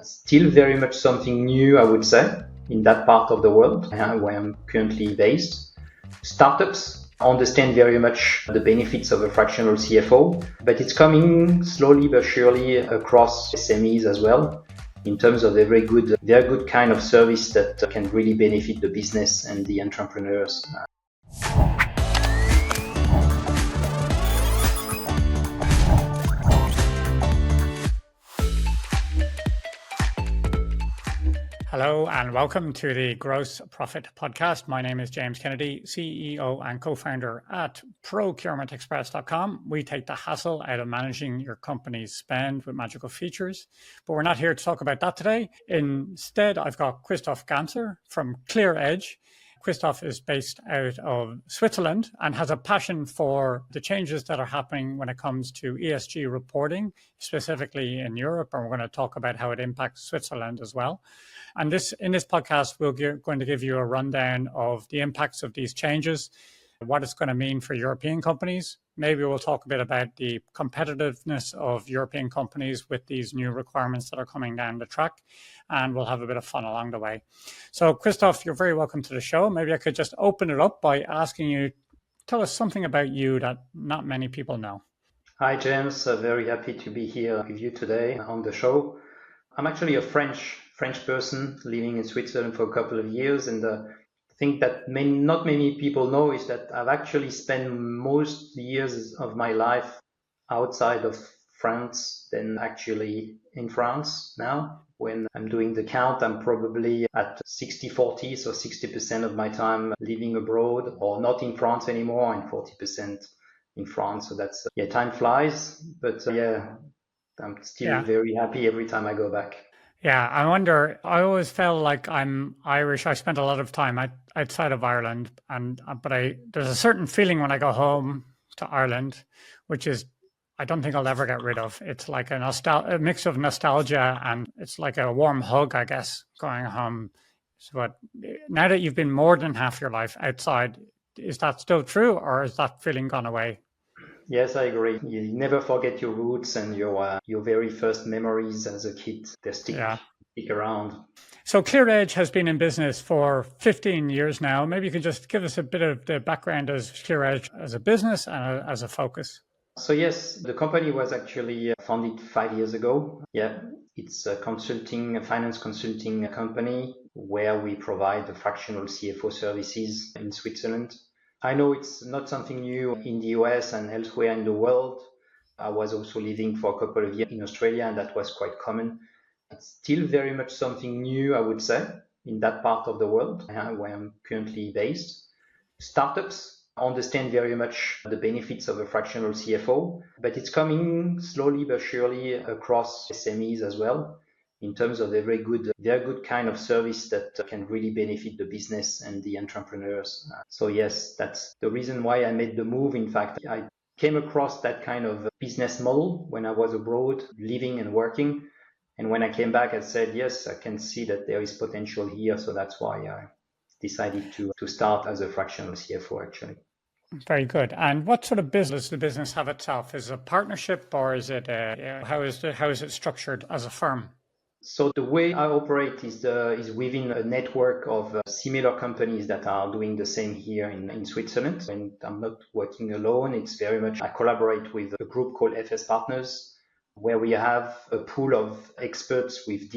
Still very much something new, I would say, in that part of the world where I'm currently based. Startups understand very much the benefits of a fractional CFO, but it's coming slowly but surely across SMEs as well, in terms of a very good kind of service that can really benefit the business and the entrepreneurs. Hello and welcome to the Gross Profit Podcast. My name is James Kennedy, CEO and co-founder at procurementexpress.com. We take the hassle out of managing your company's spend with magical features, but we're not here to talk about that today. Instead, I've got Christophe Gantzer from ClearEdge. Christophe is based out of Switzerland and has a passion for the changes that are happening when it comes to ESG reporting, specifically in Europe. And we're going to talk about how it impacts Switzerland as well. And in this podcast, we're going to give you a rundown of the impacts of these changes, what it's going to mean for European companies. Maybe we'll talk a bit about the competitiveness of European companies with these new requirements that are coming down the track, and we'll have a bit of fun along the way. So, Christophe, you're very welcome to the show. Maybe I could just open it up by asking you, tell us something about you that not many people know. Hi, James. Very happy to be here with you today on the show. I'm actually a French person living in Switzerland for a couple of years, and the thing that not many people know is that I've actually spent most years of my life outside of France than actually in France now. When I'm doing the count, I'm probably at 60-40, so 60% of my time living abroad or not in France anymore, and 40% in France. So that's, time flies, but I'm still very happy every time I go back. Yeah, I wonder, I always felt like I'm Irish. I spent a lot of time outside of Ireland, but there's a certain feeling when I go home to Ireland, which is, I don't think I'll ever get rid of. It's like a mix of nostalgia, and it's like a warm hug, I guess, going home. So now that you've been more than half your life outside, is that still true, or is that feeling gone away? Yes, I agree. You never forget your roots and your very first memories as a kid. They stick around. So ClearEdge has been in business for 15 years now. Maybe you could just give us a bit of the background as ClearEdge as a business and as a focus. So yes, the company was actually founded 5 years ago. Yeah, it's a finance consulting company where we provide the fractional CFO services in Switzerland. I know it's not something new in the US and elsewhere in the world. I was also living for a couple of years in Australia, and that was quite common. It's still very much something new, I would say, in that part of the world where I'm currently based. Startups understand very much the benefits of a fractional CFO, but it's coming slowly but surely across SMEs as well, in terms of a very good kind of service that can really benefit the business and the entrepreneurs. So yes, that's the reason why I made the move. In fact, I came across that kind of business model when I was abroad, living and working. And when I came back, I said, yes, I can see that there is potential here. So that's why I decided to start as a fractional CFO, actually. Very good. And what sort of business does the business have itself? Is it a partnership, or is it how is it structured as a firm? So the way I operate is within a network of similar companies that are doing the same here in Switzerland. And I'm not working alone. It's very much, I collaborate with a group called FS Partners, where we have a pool of experts with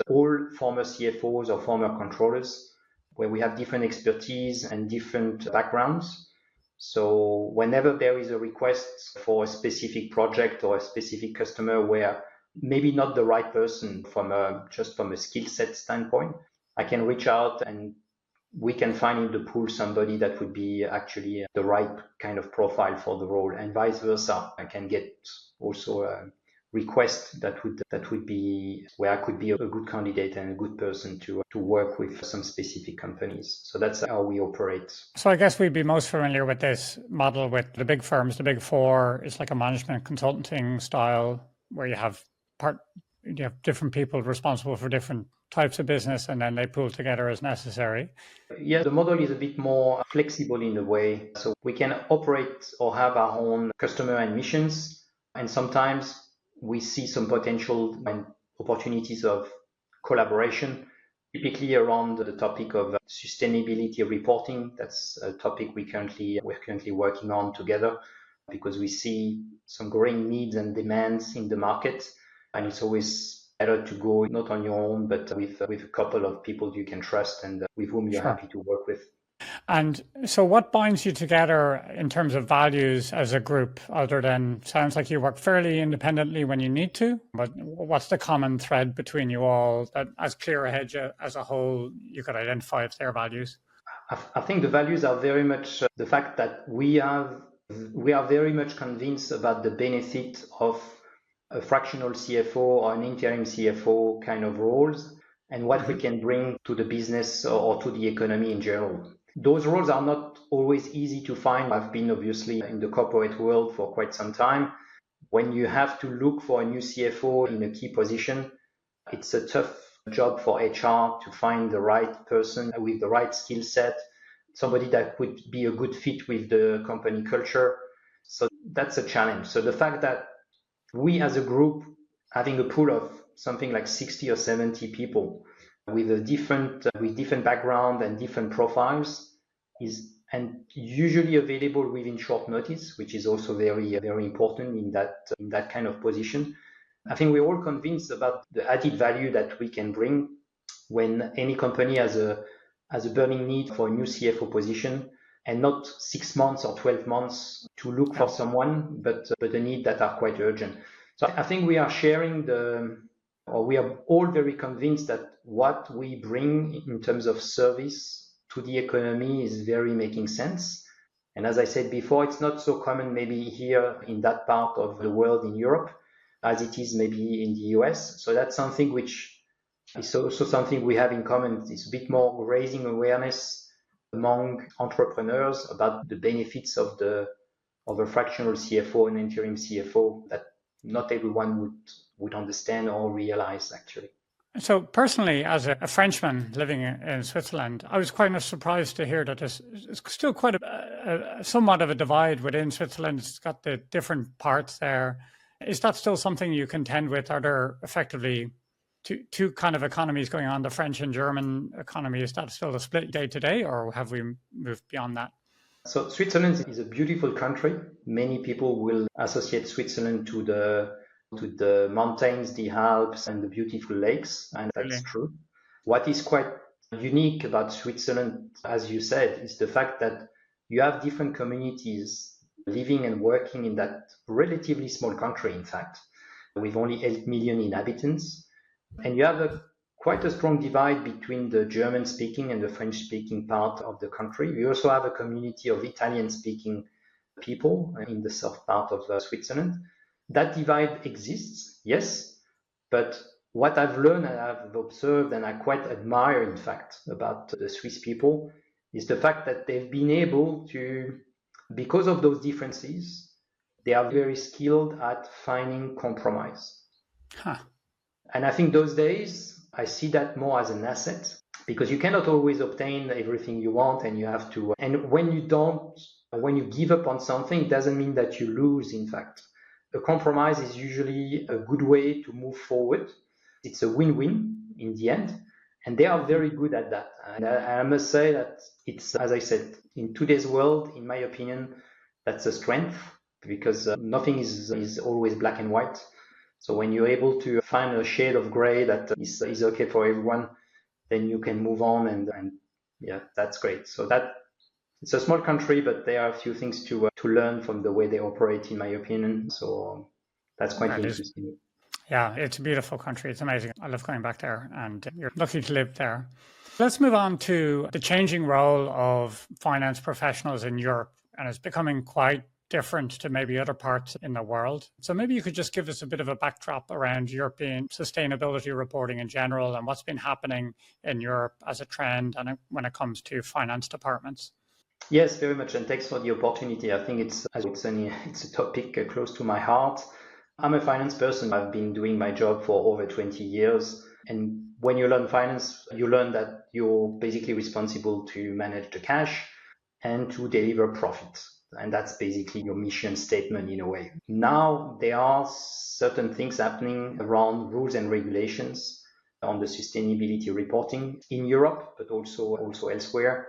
all former CFOs or former controllers, where we have different expertise and different backgrounds. So whenever there is a request for a specific project or a specific customer where maybe not the right person from a skill set standpoint, I can reach out and we can find in the pool somebody that would be actually the right kind of profile for the role, and vice versa. I can get also a request that would be where I could be a good candidate and a good person to work with some specific companies. So that's how we operate. So I guess we'd be most familiar with this model with the big firms, the big four. It's like a management consulting style where you have different people responsible for different types of business, and then they pool together as necessary. Yeah, the model is a bit more flexible in a way. So we can operate or have our own customer and missions. And sometimes we see some potential and opportunities of collaboration, typically around the topic of sustainability reporting. That's a topic we're currently working on together because we see some growing needs and demands in the market, and it's always better to go not on your own, but with a couple of people you can trust and with whom you're Sure. happy to work with. And so what binds you together in terms of values as a group, other than sounds like you work fairly independently when you need to, but what's the common thread between you all that as ClearEdge as a whole, you could identify as their values? I think the values are very much the fact that we are very much convinced about the benefit of a fractional CFO or an interim CFO kind of roles and what we can bring to the business or to the economy in general. Those roles are not always easy to find. I've been obviously in the corporate world for quite some time. When you have to look for a new CFO in a key position, it's a tough job for HR to find the right person with the right skill set, somebody that would be a good fit with the company culture. So that's a challenge. So the fact that we as a group, having a pool of something like 60 or 70 people with a different background and different profiles is and usually available within short notice, which is also very, very important in that kind of position. I think we're all convinced about the added value that we can bring when any company has a burning need for a new CFO position and not 6 months or 12 months to look for someone, but a need that are quite urgent. So I think we are we are all very convinced that what we bring in terms of service to the economy is very making sense. And as I said before, it's not so common maybe here in that part of the world in Europe as it is maybe in the US. So that's something which is also something we have in common. It's a bit more raising awareness among entrepreneurs about the benefits of a fractional CFO and interim CFO that not everyone would understand or realize actually. So personally, as a Frenchman living in Switzerland, I was quite surprised to hear that there's still quite a somewhat of a divide within Switzerland. It's got the different parts there. Is that still something you contend with? Are there effectively two kind of economies going on, the French and German economy? Is that still a split day to day, or have we moved beyond that? So Switzerland is a beautiful country. Many people will associate Switzerland to the mountains, the Alps, and the beautiful lakes, and that's Really? true. What is quite unique about Switzerland, as you said, is the fact that you have different communities living and working in that relatively small country, in fact, with only 8 million inhabitants. And you have quite a strong divide between the German-speaking and the French-speaking part of the country. We also have a community of Italian-speaking people in the south part of Switzerland. That divide exists, yes, but what I've learned and I've observed and I quite admire, in fact, about the Swiss people is the fact that they've been able to, because of those differences, they are very skilled at finding compromise. Huh. And I think those days, I see that more as an asset because you cannot always obtain everything you want and you have to. And when you give up on something, it doesn't mean that you lose, in fact. A compromise is usually a good way to move forward. It's a win-win in the end. And they are very good at that. And I must say that it's, as I said, in today's world, in my opinion, that's a strength because nothing is always black and white. So when you're able to find a shade of gray that is okay for everyone, then you can move on and yeah, that's great. So that it's a small country, but there are a few things to learn from the way they operate, in my opinion. So that's quite interesting. Yeah, it's a beautiful country. It's amazing. I love going back there, and you're lucky to live there. Let's move on to the changing role of finance professionals in Europe, and it's becoming quite different to maybe other parts in the world. So maybe you could just give us a bit of a backdrop around European sustainability reporting in general and what's been happening in Europe as a trend and when it comes to finance departments. Yes, very much, and thanks for the opportunity. I think it's a topic close to my heart. I'm a finance person. I've been doing my job for over 20 years. And when you learn finance, you learn that you're basically responsible to manage the cash and to deliver profit. And that's basically your mission statement in a way. Now, there are certain things happening around rules and regulations on the sustainability reporting in Europe, but also elsewhere,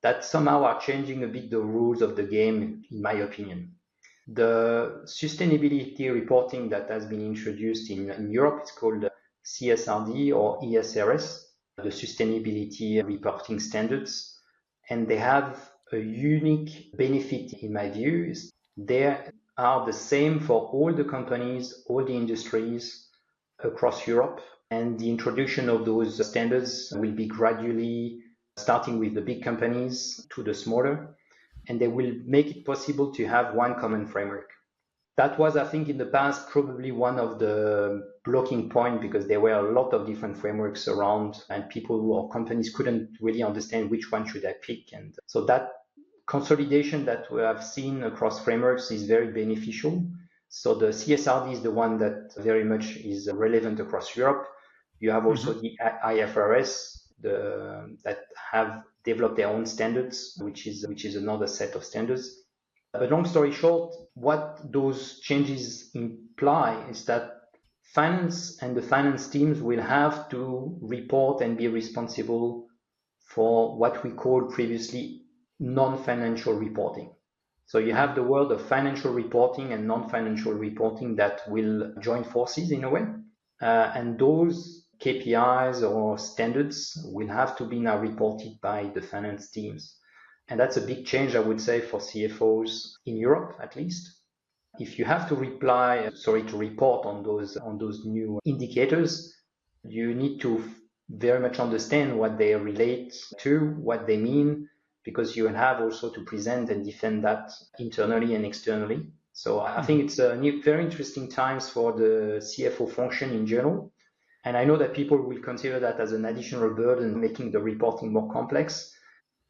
that somehow are changing a bit the rules of the game, in my opinion. The sustainability reporting that has been introduced in Europe is called CSRD or ESRS, the Sustainability Reporting Standards. And they have a unique benefit, in my view, is they are the same for all the companies, all the industries across Europe. And the introduction of those standards will be gradually starting with the big companies to the smaller, and they will make it possible to have one common framework. That was, I think, in the past, probably one of the blocking points because there were a lot of different frameworks around and people or companies couldn't really understand which one should I pick. And so that consolidation that we have seen across frameworks is very beneficial. So the CSRD is the one that very much is relevant across Europe. You have also the IFRS that have developed their own standards, which is another set of standards. But long story short, what those changes imply is that finance and the finance teams will have to report and be responsible for what we called previously non-financial reporting. So you have the world of financial reporting and non-financial reporting that will join forces in a way. And those KPIs or standards will have to be now reported by the finance teams. And that's a big change, I would say, for CFOs in Europe, at least. If you have to report on those new indicators, you need to very much understand what they relate to, what they mean, because you have also to present and defend that internally and externally. So I think it's very interesting times for the CFO function in general. And I know that people will consider that as an additional burden, making the reporting more complex.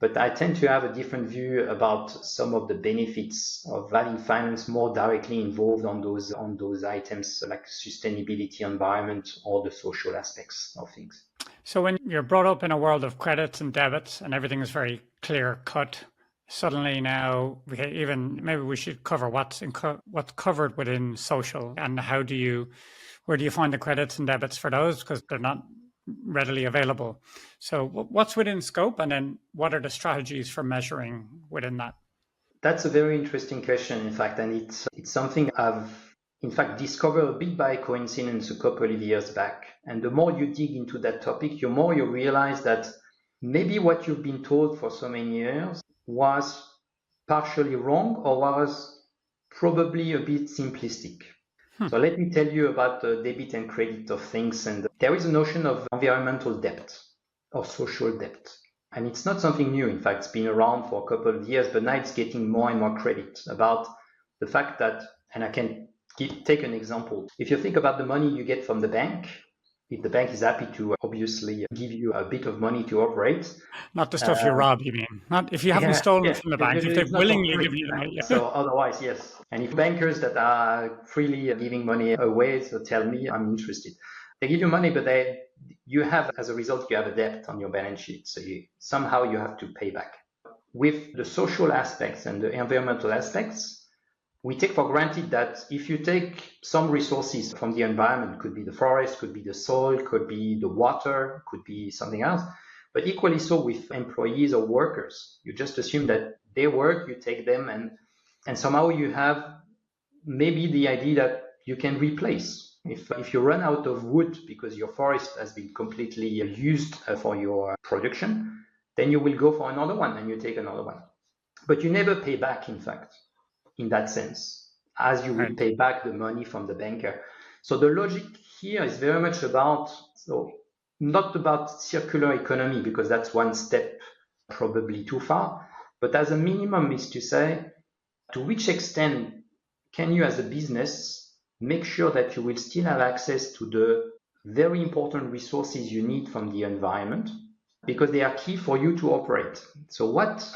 But I tend to have a different view about some of the benefits of having finance more directly involved on those items like sustainability, environment, or the social aspects of things. So when you're brought up in a world of credits and debits and everything is very clear cut, suddenly now maybe we should cover what's covered within social and where do you find the credits and debits for those, because they're not readily available. So what's within scope, and then what are the strategies for measuring within that? That's a very interesting question, in fact, and it's something I've in fact discovered a bit by coincidence a couple of years back. And the more you dig into that topic, the more you realize that maybe what you've been told for so many years was partially wrong or was probably a bit simplistic. So let me tell you about the debit and credit of things. And there is a notion of environmental debt or social debt. And it's not something new. In fact, it's been around for a couple of years, but now it's getting more and more credit about the fact that, and I can take an example. If you think about the money you get from the bank, if the bank is happy to obviously give you a bit of money to operate. Not the stuff you rob, you mean? Not if you haven't stolen from the bank, if they willingly give you money. Yeah. So otherwise, yes. And if bankers that are freely giving money away, so tell me, I'm interested. They give you money, but as a result, you have a debt on your balance sheet. So somehow you have to pay back. With the social aspects and the environmental aspects, we take for granted that if you take some resources from the environment, could be the forest, could be the soil, could be the water, could be something else, but equally so with employees or workers. You just assume that they work, you take them, and somehow you have maybe the idea that you can replace. If you run out of wood because your forest has been completely used for your production, then you will go for another one and you take another one. But you never pay back, in fact, in that sense, as you would pay back the money from the banker. So the logic here is very much not about circular economy, because that's one step probably too far, but as a minimum is to say, to which extent can you as a business make sure that you will still have access to the very important resources you need from the environment, because they are key for you to operate. So what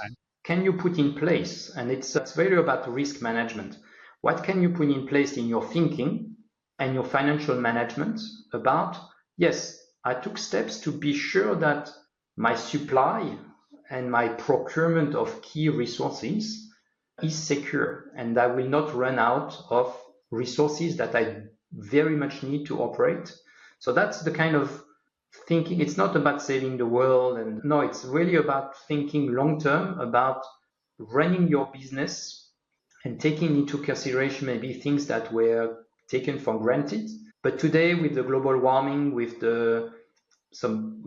can you put in place? And it's very about risk management. What can you put in place in your thinking and your financial management about, yes, I took steps to be sure that my supply and my procurement of key resources is secure, and I will not run out of resources that I very much need to operate. So that's the kind of thinking, it's not about saving the world. And no, it's really about thinking long term about running your business and taking into consideration maybe things that were taken for granted. But today, with the global warming, with some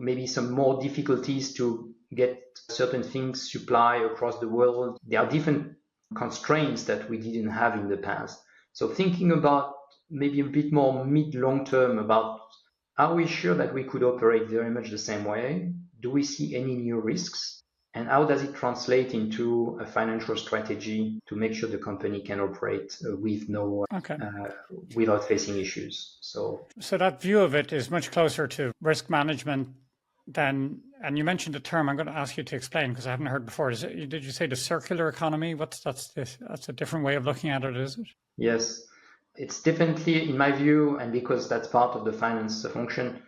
more difficulties to get certain things supply across the world, there are different constraints that we didn't have in the past. So thinking about maybe a bit more mid-long term about, are we sure that we could operate very much the same way? Do we see any new risks? And how does it translate into a financial strategy to make sure the company can operate without facing issues? So that view of it is much closer to risk management than, and you mentioned a term I'm going to ask you to explain because I haven't heard before. Did you say the circular economy? That's a different way of looking at it, is it? Yes, it's definitely, in my view, and because that's part of the finance function,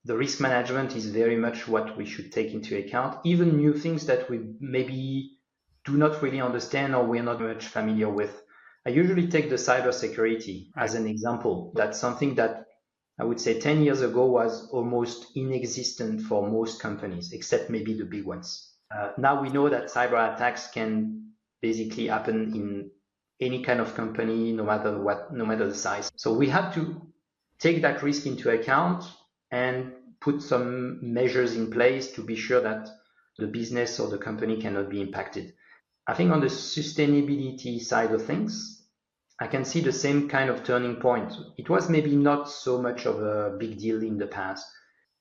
the risk management is very much what we should take into account, even new things that we maybe do not really understand or we're not much familiar with. I usually take the cybersecurity as an example. That's something that I would say 10 years ago was almost inexistent for most companies, except maybe the big ones. Now we know that cyber attacks can basically happen in any kind of company, no matter the size. So we have to take that risk into account and put some measures in place to be sure that the business or the company cannot be impacted. I think on the sustainability side of things, I can see the same kind of turning point. It was maybe not so much of a big deal in the past.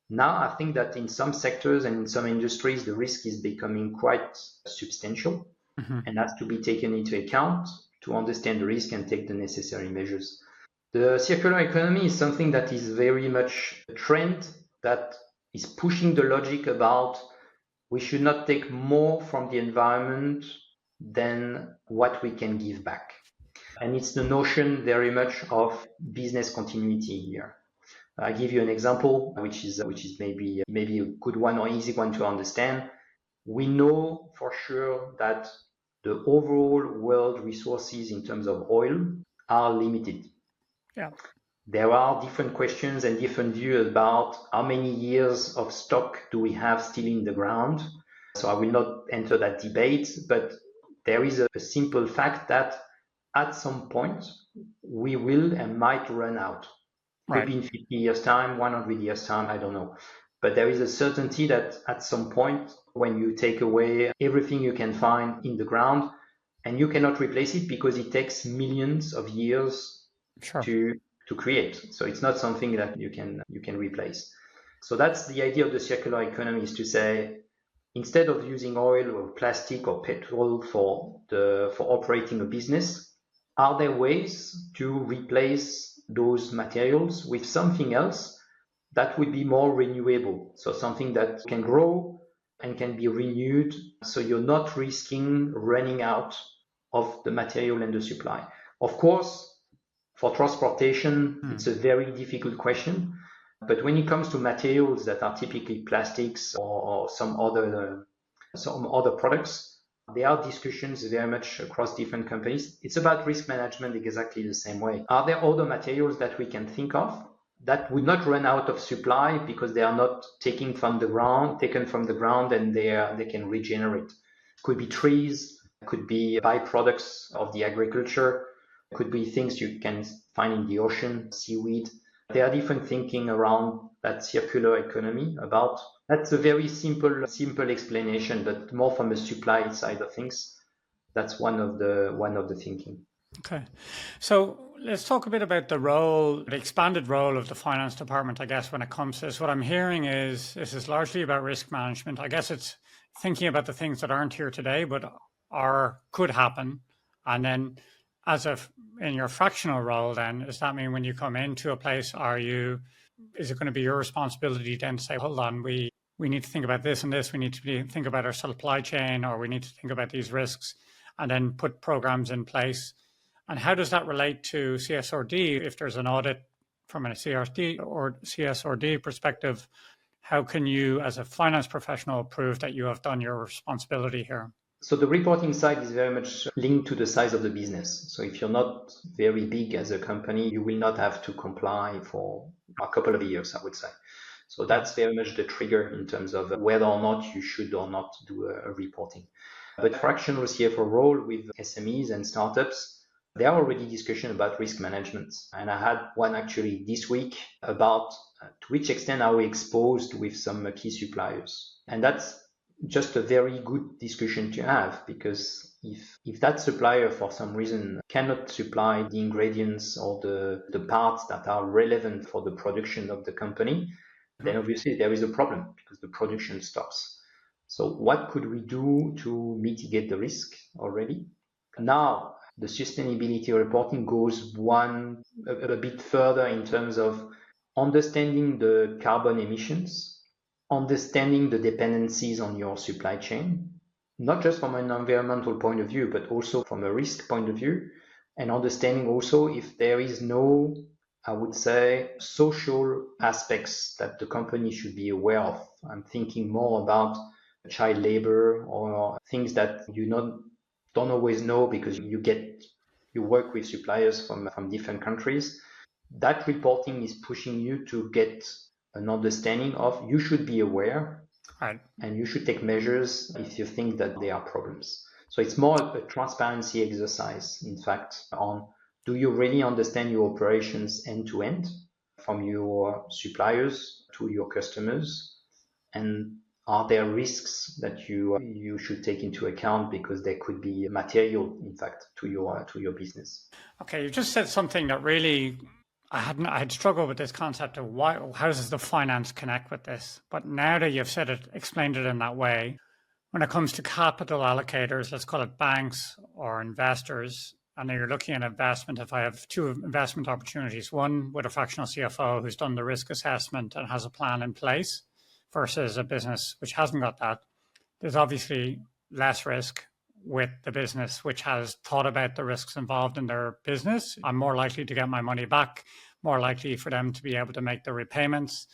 Now I think that in some sectors and in some industries, the risk is becoming quite substantial and has to be taken into account to understand the risk and take the necessary measures. The circular economy is something that is very much a trend that is pushing the logic about we should not take more from the environment than what we can give back. And it's the notion very much of business continuity here. I give you an example, which is maybe a good one or easy one to understand. We know for sure that the overall world resources in terms of oil are limited. Yeah. There are different questions and different views about how many years of stock do we have still in the ground. So I will not enter that debate, but there is a simple fact that at some point we will and might run out. Could be in 50 years time, 100 years time, I don't know. But there is a certainty that at some point when you take away everything you can find in the ground, and you cannot replace it because it takes millions of years to create. So it's not something that you can replace. So that's the idea of the circular economy, is to say, instead of using oil or plastic or petrol for operating a business, are there ways to replace those materials with something else that would be more renewable? So something that can grow and can be renewed, so you're not risking running out of the material and the supply. Of course, for transportation, it's a very difficult question. But when it comes to materials that are typically plastics or some other products, there are discussions very much across different companies. It's about risk management exactly the same way. Are there other materials that we can think of that would not run out of supply because they are not taken from the ground and they can regenerate? Could be trees, could be byproducts of the agriculture, could be things you can find in the ocean, seaweed. There are different thinking around that circular economy about. That's a very simple explanation, but more from the supply side of things. That's one of the thinking. Okay. So let's talk a bit about the expanded role of the finance department, I guess, when it comes to this. What I'm hearing is this is largely about risk management. I guess it's thinking about the things that aren't here today, but could happen. And then in your fractional role, then, does that mean when you come into a place, is it going to be your responsibility then to say, hold on, we need to think about this and this, we need to think about our supply chain, or we need to think about these risks, and then put programs in place? And how does that relate to CSRD? If there's an audit from a CSRD or CSRD perspective, how can you, as a finance professional, prove that you have done your responsibility here? So the reporting side is very much linked to the size of the business. So if you're not very big as a company, you will not have to comply for a couple of years, I would say. So that's very much the trigger in terms of whether or not you should or not do a reporting. But fractional CFO role with SMEs and startups, there are already discussions about risk management. And I had one actually this week about to which extent are we exposed with some key suppliers. And that's just a very good discussion to have, because if that supplier for some reason cannot supply the ingredients or the parts that are relevant for the production of the company, then obviously there is a problem because the production stops. So what could we do to mitigate the risk already? Now, the sustainability reporting goes a bit further in terms of understanding the carbon emissions, understanding the dependencies on your supply chain, not just from an environmental point of view, but also from a risk point of view, and understanding also if there is no, I would say, social aspects that the company should be aware of. I'm thinking more about child labor or things that you don't always know because you work with suppliers from different countries. That reporting is pushing you to get an understanding of you should be aware, Right. And you should take measures if you think that there are problems. So it's more a transparency exercise, in fact, on do you really understand your operations end to end from your suppliers to your customers? And are there risks that you should take into account because there could be material, in fact, to your business? Okay, you just said something that really I had struggled with this concept of how does the finance connect with this? But now that you've explained it in that way, when it comes to capital allocators, let's call it banks or investors, and you're looking at investment, if I have two investment opportunities, one with a fractional CFO who's done the risk assessment and has a plan in place versus a business which hasn't got that, there's obviously less risk with the business which has thought about the risks involved in their business. I'm more likely to get my money back, more likely for them to be able to make the repayments.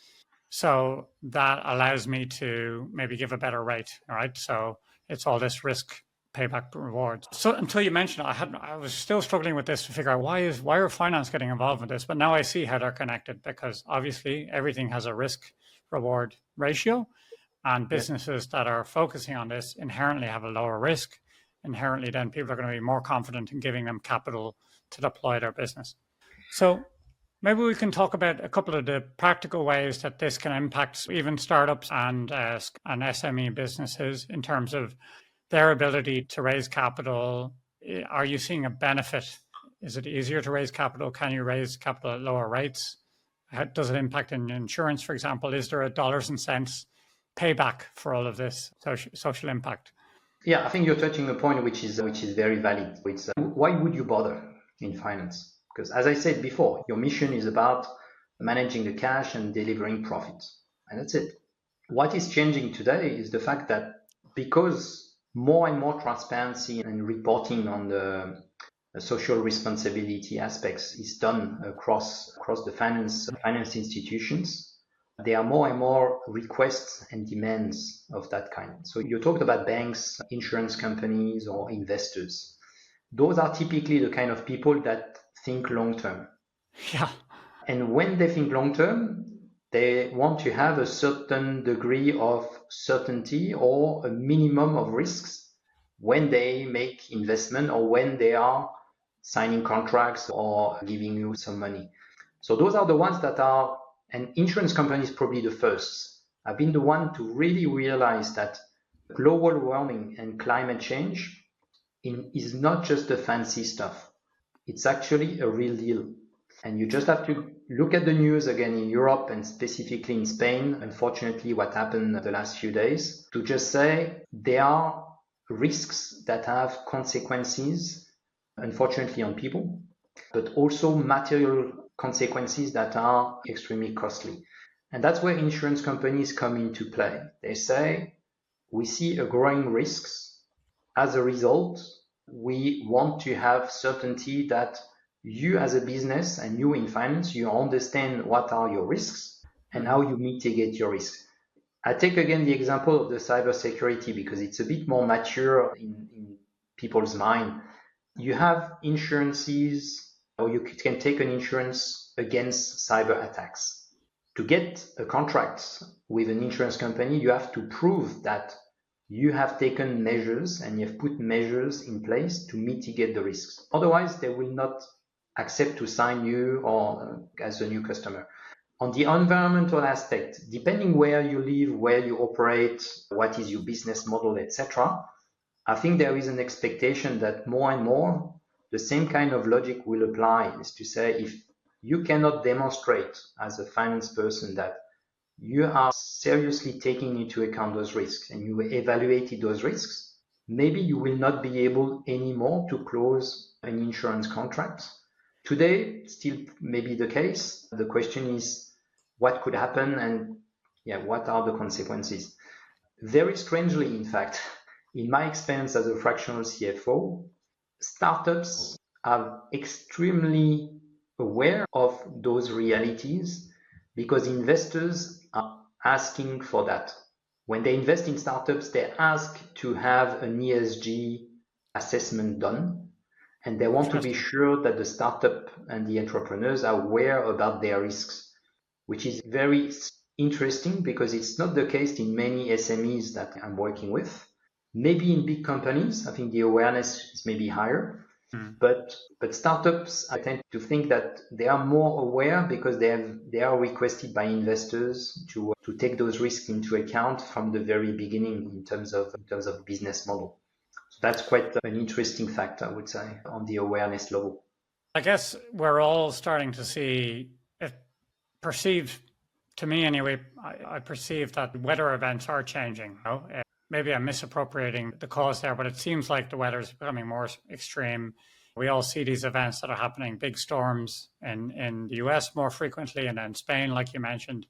So that allows me to maybe give a better rate. All right. So it's all this risk payback rewards. So until you mentioned it, I was still struggling with this to figure out why are finance getting involved with this? But now I see how they're connected, because obviously everything has a risk reward ratio, and businesses that are focusing on this inherently have a lower risk. Inherently, then people are going to be more confident in giving them capital to deploy their business. So maybe we can talk about a couple of the practical ways that this can impact even startups and SME businesses in terms of their ability to raise capital. Are you seeing a benefit? Is it easier to raise capital? Can you raise capital at lower rates? How does it impact in insurance, for example? Is there a dollars and cents payback for all of this social impact? Yeah, I think you're touching a point which is very valid. It's why would you bother in finance? Because as I said before, your mission is about managing the cash and delivering profits, and that's it. What is changing today is the fact that because more and more transparency and reporting on the social responsibility aspects is done across the finance institutions, there are more and more requests and demands of that kind. So you talked about banks, insurance companies, or investors. Those are typically the kind of people that think long term. Yeah. And when they think long term, they want to have a certain degree of certainty or a minimum of risks when they make investment or when they are signing contracts or giving you some money. So those are the ones that are, and insurance companies probably the first. I've been the one to really realize that global warming and climate change is not just the fancy stuff. It's actually a real deal. And you just have to look at the news again in Europe and specifically in Spain, unfortunately, what happened the last few days, to just say there are risks that have consequences, unfortunately, on people, but also material consequences that are extremely costly. And that's where insurance companies come into play. They say, we see a growing risks. As a result, we want to have certainty that you as a business and you in finance, you understand what are your risks and how you mitigate your risks. I take again the example of the cybersecurity because it's a bit more mature in people's mind. You have insurances, or you can take an insurance against cyber attacks. To get a contract with an insurance company, you have to prove that you have taken measures and you have put measures in place to mitigate the risks. Otherwise, they will not accept to sign you or as a new customer. On the environmental aspect, depending where you live, where you operate, what is your business model, etc., I think there is an expectation that more and more the same kind of logic will apply, is to say if you cannot demonstrate as a finance person that you are seriously taking into account those risks and you evaluated those risks, maybe you will not be able anymore to close an insurance contract. Today, still may be the case. The question is what could happen and what are the consequences? Very strangely, in fact, in my experience as a fractional CFO, startups are extremely aware of those realities because investors are asking for that. When they invest in startups, they ask to have an ESG assessment done, and they want to be sure that the startup and the entrepreneurs are aware about their risks, which is very interesting because it's not the case in many SMEs that I'm working with. Maybe in big companies, I think the awareness is maybe higher. But startups, I tend to think that they are more aware because they are requested by investors to take those risks into account from the very beginning in terms of business model. So that's quite an interesting fact, I would say, on the awareness level. I guess we're all starting to see it perceived, to me anyway, I perceive that weather events are changing. Maybe I'm misappropriating the cause there, but it seems like the weather is becoming more extreme. We all see these events that are happening, big storms in the US more frequently, and then Spain, like you mentioned.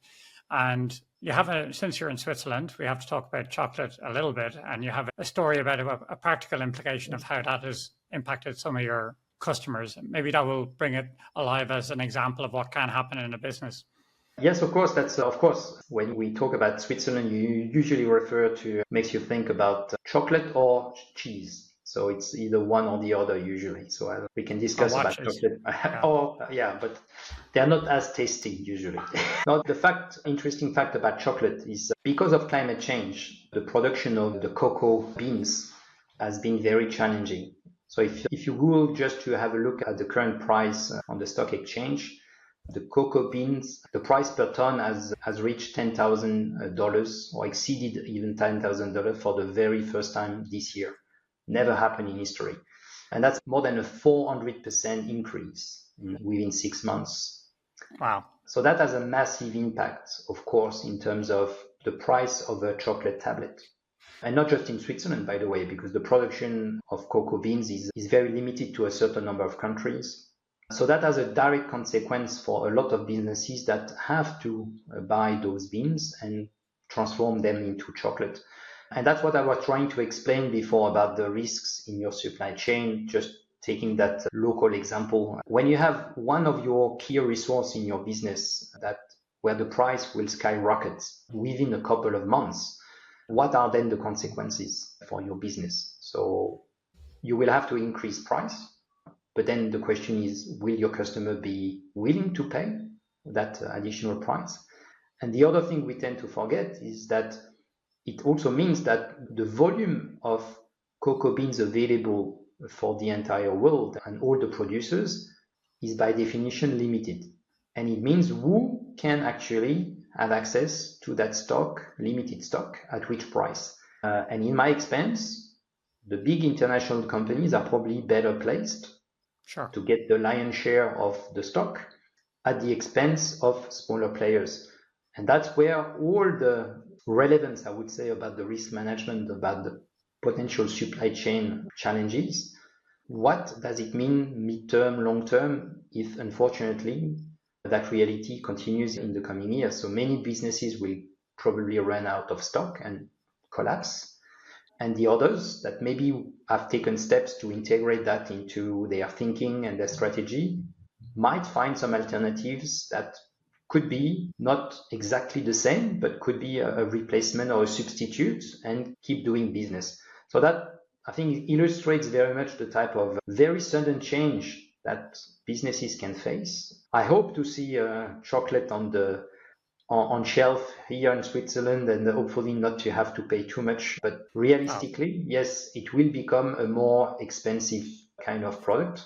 And you have since you're in Switzerland, we have to talk about chocolate a little bit, and you have a story about a practical implication of how that has impacted some of your customers. Maybe that will bring it alive as an example of what can happen in a business. Yes, of course. That's of course, when we talk about Switzerland, you usually refer to, makes you think about chocolate or cheese. So it's either one or the other usually. So we can discuss about chocolate. But they're not as tasty usually. Now, interesting fact about chocolate is because of climate change, the production of the cocoa beans has been very challenging. So if you Google just to have a look at the current price on the stock exchange, the cocoa beans, the price per ton has reached $10,000 or exceeded even $10,000 for the very first time this year. Never happened in history. And that's more than a 400% increase within 6 months. Wow. So that has a massive impact, of course, in terms of the price of a chocolate tablet. And not just in Switzerland, by the way, because the production of cocoa beans is very limited to a certain number of countries. So that has a direct consequence for a lot of businesses that have to buy those beans and transform them into chocolate. And that's what I was trying to explain before about the risks in your supply chain, just taking that local example. When you have one of your key resources in your business where the price will skyrocket within a couple of months, what are then the consequences for your business? So you will have to increase price. But then the question is, will your customer be willing to pay that additional price? And the other thing we tend to forget is that it also means that the volume of cocoa beans available for the entire world and all the producers is by definition limited. And it means who can actually have access to that stock, limited stock, at which price. And in my experience, the big international companies are probably better placed to get the lion's share of the stock at the expense of smaller players. And that's where all the relevance, I would say, about the risk management, about the potential supply chain challenges. What does it mean mid-term, long-term, if unfortunately that reality continues in the coming years? So many businesses will probably run out of stock and collapse. And the others that maybe have taken steps to integrate that into their thinking and their strategy might find some alternatives that could be not exactly the same, but could be a replacement or a substitute and keep doing business. So that, I think, illustrates very much the type of very sudden change that businesses can face. I hope to see chocolate on the on shelf here in Switzerland, and hopefully not to have to pay too much. But realistically, yes, it will become a more expensive kind of product,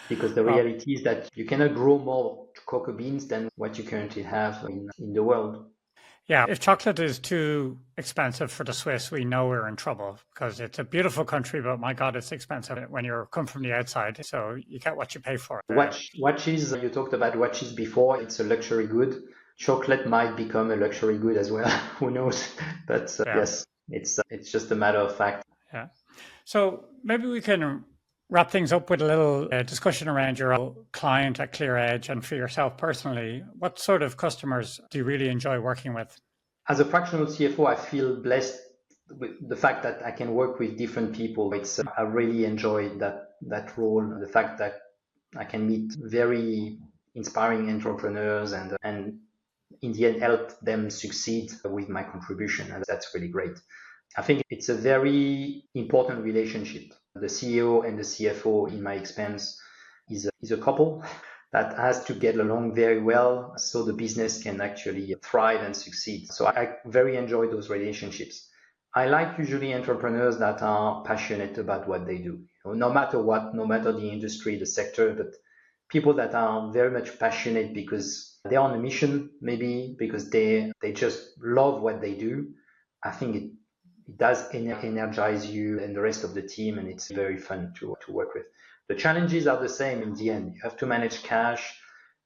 because the reality is that you cannot grow more cocoa beans than what you currently have in the world. Yeah, if chocolate is too expensive for the Swiss, we know we're in trouble, because it's a beautiful country, but my God, it's expensive when you come from the outside. So you get what you pay for. Watches, you talked about watches before. It's a luxury good. Chocolate might become a luxury good as well. Who knows? But yes, it's just a matter of fact. Yeah. So maybe we can wrap things up with a little discussion around your client at ClearEdge, and for yourself personally, what sort of customers do you really enjoy working with? As a fractional CFO, I feel blessed with the fact that I can work with different people. I really enjoy that role. The fact that I can meet very inspiring entrepreneurs and in the end help them succeed with my contribution, and that's really great. I think it's a very important relationship. The CEO and the CFO, in my experience, is a couple that has to get along very well so the business can actually thrive and succeed. So I very enjoy those relationships. I like usually entrepreneurs that are passionate about what they do. No matter what, no matter the industry, the sector, but people that are very much passionate because they're on a mission, maybe because they just love what they do. I think it does energize you and the rest of the team, and it's very fun to work with. The challenges are the same in the end. You have to manage cash,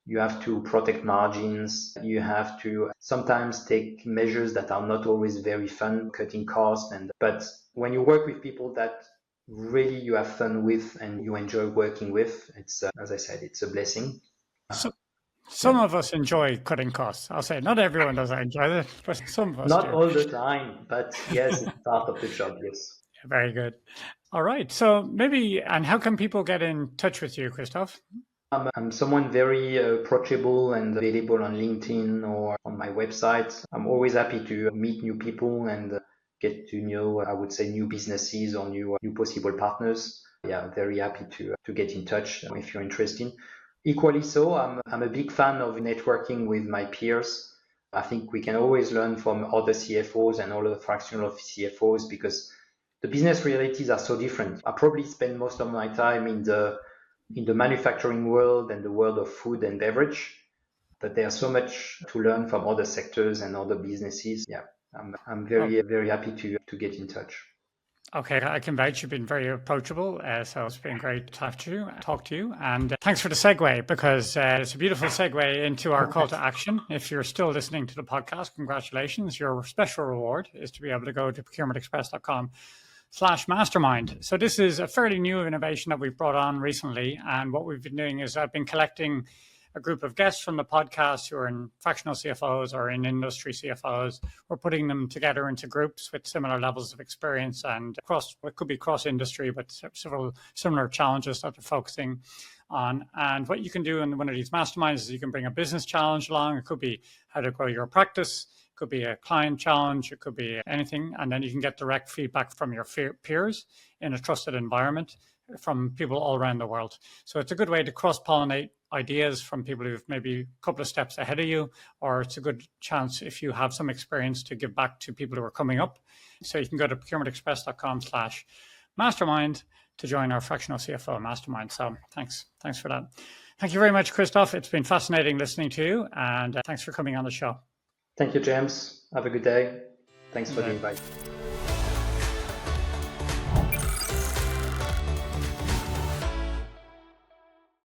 you have to protect margins, you have to sometimes take measures that are not always very fun, cutting costs. But when you work with people that really you have fun with and you enjoy working with, it's as I said, it's a blessing. Some of us enjoy cutting costs. I'll say not everyone does enjoy it, but some of us Not do. all the time, but yes, it's part of the job, yes. Very good. All right. So maybe, and how can people get in touch with you, Christophe? I'm someone very approachable and available on LinkedIn or on my website. I'm always happy to meet new people and get to know, I would say, new businesses or new possible partners. Yeah, very happy to get in touch if you're interested. Equally so, I'm a big fan of networking with my peers. I think we can always learn from other CFOs and other fractional CFOs because the business realities are so different. I probably spend most of my time in the manufacturing world and the world of food and beverage, but there's so much to learn from other sectors and other businesses. Yeah, I'm very happy to get in touch. Okay, I can vouch you've been very approachable, so it's been great to talk to you, and thanks for the segue, because it's a beautiful segue into our call to action. If you're still listening to the podcast, congratulations. Your special reward is to be able to go to procurementexpress.com/mastermind. So this is a fairly new innovation that we've brought on recently, and what we've been doing is I've been collecting a group of guests from the podcast who are in fractional CFOs or in industry CFOs. We're putting them together into groups with similar levels of experience and it could be cross industry, but several similar challenges that they're focusing on. And what you can do in one of these masterminds is you can bring a business challenge along. It could be how to grow your practice. It could be a client challenge. It could be anything. And then you can get direct feedback from your peers in a trusted environment from people all around the world. So it's a good way to cross-pollinate ideas from people who've maybe a couple of steps ahead of you, or it's a good chance if you have some experience to give back to people who are coming up. So you can go to procurementexpress.com/mastermind to join our fractional CFO mastermind. So thanks for that. Thank you very much, Christophe. It's been fascinating listening to you, and thanks for coming on the show. Thank you, James. Have a good day. Thanks for the invite.